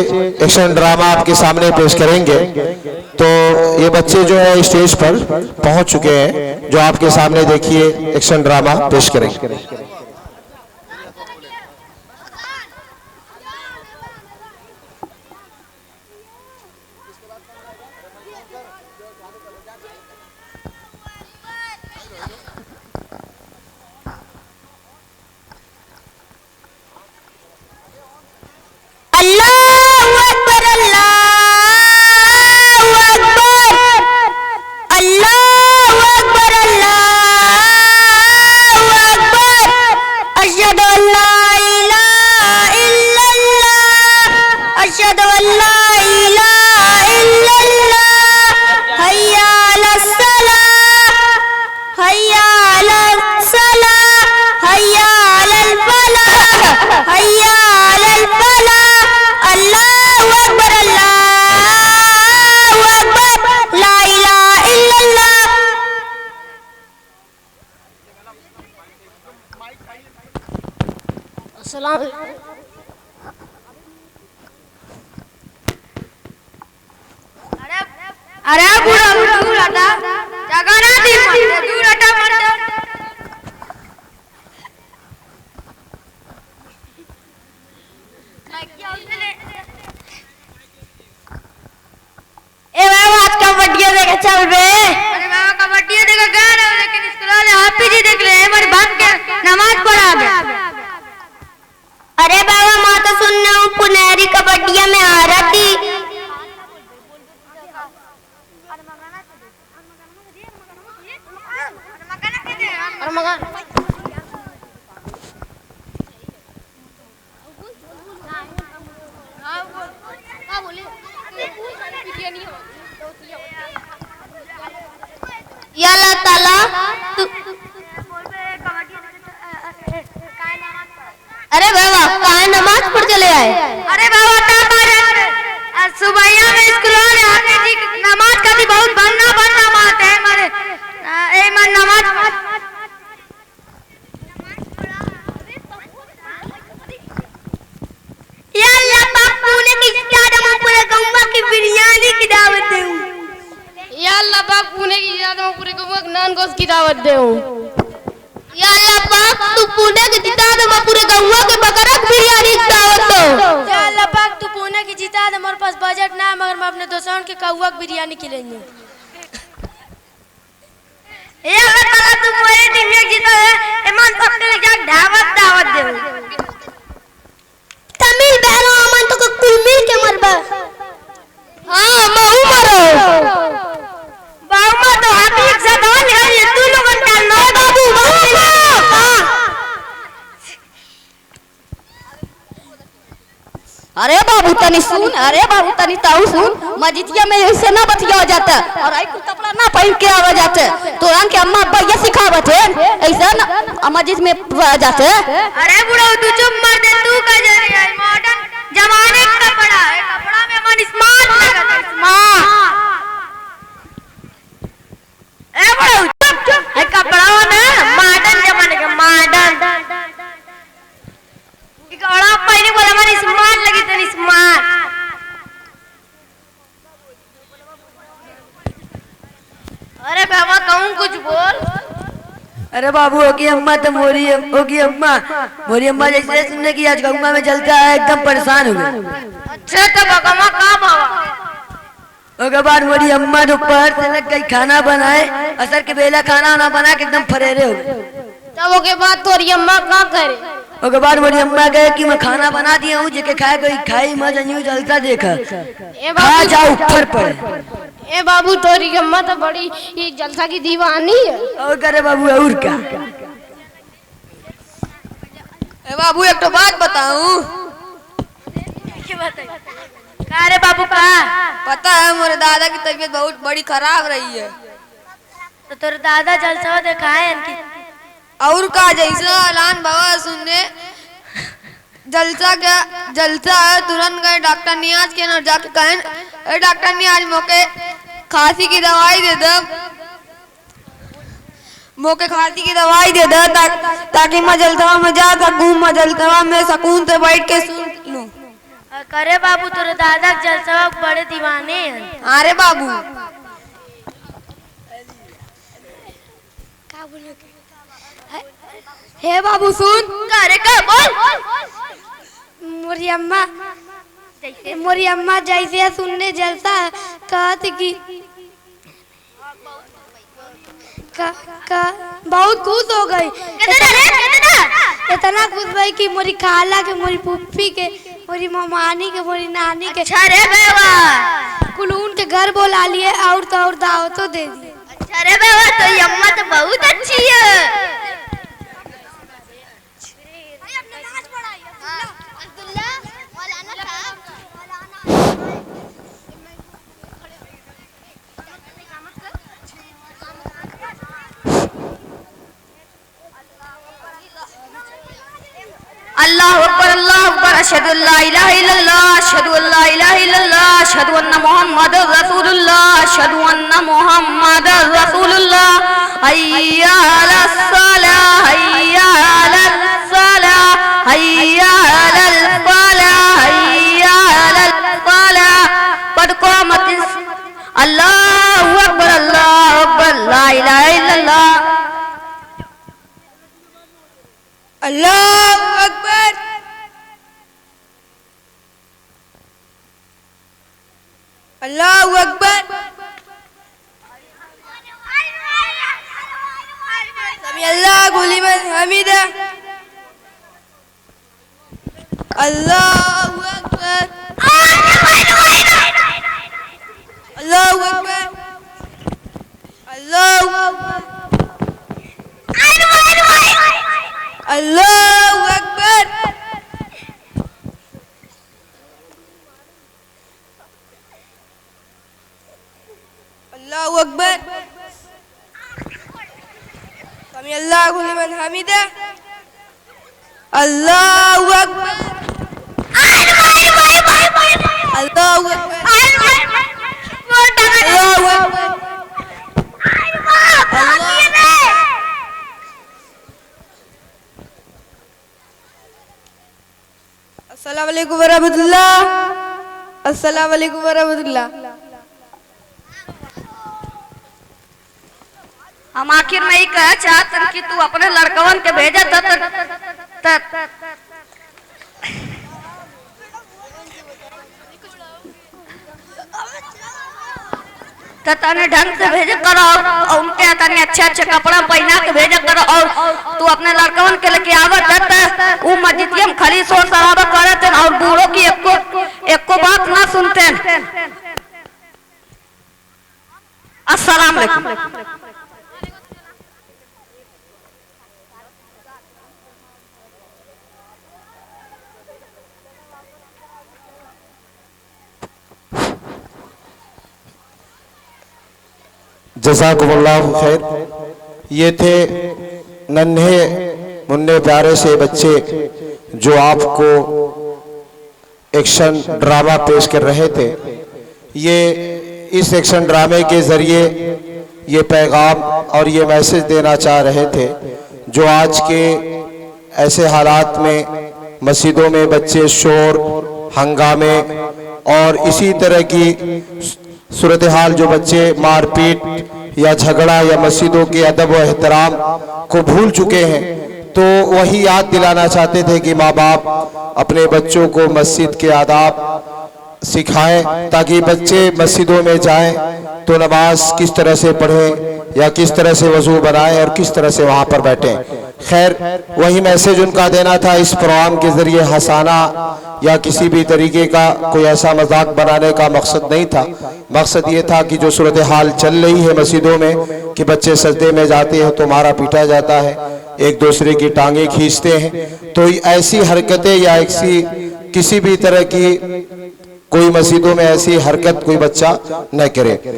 Action drama आपके सामने पेश करेंगे। तो ये बच्चे जो है स्टेज पर पहुंच चुके हैं, जो आपके सामने देखिए एक्शन ड्रामा पेश करेंगे। अरे बुरा दूर हटा, जगह ना दी मत, दूर हटा मत। ए बाबा आज कबड्डी देखे चल बे। अरे बाबा कबड्डी देखे गए रहे, लेकिन स्कूल वाले हाफिज जी देख ले, हमारी बाप के नमाज पढ़ा दे। अरे बाबा मैं तो सुनने हूँ पुनहरी कबड्डिया में आ रही थी। या अल्लाह ताला अरे बाबा कहाँ नमाज पढ़ चले आए। अरे बाबा सुबह में स्कूल वाले हाफिज जी नमाज का भी बहुत बनना मात है हमारे ए मन नमाज या अल्लाह पाक पुणे की ज्यादा मैं पूरे गौवा की बिरयानी की दावत दूं। या अल्लाह पाक पुणे की ज्यादा मैं पूरे गौवा की नान गोश्त की दावत दूं। या अल्लाह पाक तू पुणे की ज्यादा मैं पूरे गौवा के बकरा की बिरयानी की दावत दो। या अल्लाह पाक तू पुणे की जीता दे, हमारे पास बजट ना है मगर मैं अपने दोस्तों के कौवा की बिरयानी खिलाएंगे। या अल्लाह ताला तू मेरी टीम में जीता है, ईमान पाक के लिए दावत दे। तमिल बहनो अमन तो कुल मिल के मरबा। हाँ मैं मरो बाबू तो हाथी एक साथ आ ले तू लोगन का नो बाबू अरे बाबू तनी सुन, अरे बाबू तनी ताऊ सुन, मस्जिदिया में ऐसे ना बतिया जाता और आई कुल कपड़ा ना पहन के आवा जाते, तो के अम्मा अब्बा ये सिखावत है ऐसा ना मस्जिद में जाते। अरे बुढ़ा तू चुप मर दे, तू का जरी है मॉडर्न जमाने का कपड़ा है, कपड़ा में मन स्मार्ट लगता है स्मार्ट। ए बुढ़ा चुप, ये कपड़ा ना मॉडर्न जमाने का मॉडर्न, ये कपड़ा पहने बोला मन स्मार्ट लगी तो स्मार्ट। अरे बाबा कहूँ कुछ बोल। अरे बाबू होगी अम्मा तो मोरी होगी अम्मा मोरी अम्मा जैसे सुनने की आज गंगा में जलता है एकदम परेशान हो गए। अच्छा तो बगमा कहाँ बाबा? उसके बाद मोरी अम्मा दोपहर से लग गई खाना बनाए, असर के बेला खाना ना बना के एकदम फरेरे हो गए। तब के बाद तोरी अम्मा कहाँ करे? उसके बाद मोरी अम्मा कहे कि मैं खाना बना दिया हूँ, जेके खाए कोई खाई मजा नहीं जलता देखा खा जाओ ऊपर पर। ए बाबू तोरी अम्मा तो बड़ी ये जलसा की दीवानी है। और करे बाबू और क्या? ए बाबू एक तो बात बताऊं। क्या रे बाबू का? पता है मेरे दादा की तबीयत बहुत बड़ी खराब रही है। तो तेरे दादा जलसा दिखाए इनकी और का जैसा ऐलान बाबा सुनने जलसा है तुरंत गए डॉक्टर नियाज के न जाके कहें डॉक्टर नियाज मोके खांसी की दवाई दे दे, मोके खांसी की दवाई दे दे ताकि मैं जलसवा में जा सकूं, मैं जलसवा में सुकून से बैठ के सुन लूं। करे बाबू तेरे दादा के जलसा बड़े दीवाने हैं। अरे बाबू हे बाबू सुन, अरे का बोल मोरी अम्मा जैसे सुनने जलसा कहती कि बहुत खुश हो गई। इतना खुश भाई कि मोरी खाला के, मोरी पुप्पी के, मोरी मामानी के, मोरी नानी के, अच्छा रे बेवा कुलून के घर बोला लिए और तो और दावतो दे दी। अच्छा रे बेवा तो ये अम्मा तो बहुत अच्छी है। अल्लाह अकबर अशहदु अल्ला इलाहा इल्लल्लाह अशहदु अल्ला इलाहा इल्लल्लाह अशहदु अन्ना मुहम्मदुर रसूलुल्लाह अशहदु अन्ना मुहम्मदुर रसूलुल्लाह हय्या अलस सलाह हय्या अलस सलाह हय्या अलल फलाह हय्या अलल फलाह पद क़ामत अल्लाहु अकबर ला इलाहा इल्लल्लाह अल्लाह अकबर। अल्लाह अकबर। समी अल्लाह गुलिमन हमीदा। अल्लाह अकबर। अल्लाह अकबर। अल्लाह अकबर। अल्लाहु अकबर। अल्लाहु अकबर। समी अल्लाहु लिमन हमीदा। अल्लाहु अकबर। अल्लाहु अकबर। अल्लाहु अकबर। अस्सलाम वालेकुम वरहमतुल्लाह। अस्सलाम वालेकुम वरहमतुल्लाह। हम आखिर में ही कह चाहत कि तू अपने लड़कवन के भेजा तने ढंग से भेजा करो और उनके तने अच्छे अच्छे कपड़ा पहना के भेजा करो और तू अपने लड़कवन के लेके आवत वो मस्जिदिया में खड़ी शोर शराबा करते और बूढ़ों की एको बात ना सुनते। अस्सलाम वालेकुम। जज़ाकुमुल्लाहु खैर। ये थे नन्हे मुन्ने प्यारे से बच्चे जो आपको एक्शन ड्रामा पेश कर रहे थे। ये इस एक्शन ड्रामे के ज़रिए ये पैगाम और ये मैसेज देना चाह रहे थे जो आज के ऐसे हालात में मस्जिदों में बच्चे शोर हंगामे और इसी तरह की सूरत हाल जो बच्चे मारपीट या झगड़ा या मस्जिदों के अदब व एहतराम को भूल चुके हैं, तो वही याद दिलाना चाहते थे कि माँ बाप अपने बच्चों को मस्जिद के आदाब सिखाएं ताकि बच्चे मस्जिदों में जाएं तो नमाज किस तरह से पढ़ें या किस तरह से वजू बनाएं और किस तरह से वहाँ पर बैठें। खैर वही मैसेज उनका देना था। इस प्रोग्राम के ज़रिए हंसाना या किसी भी तरीके का कोई ऐसा मजाक बनाने का मकसद नहीं था। मकसद ये था कि जो सूरत हाल चल रही है मस्जिदों में कि बच्चे सजदे में जाते हैं तो मारा पीटा जाता है, एक दूसरे की टांगें खींचते हैं, तो ऐसी हरकतें या ऐसी किसी भी तरह की कोई मस्जिदों में ऐसी हरकत कोई बच्चा न करे।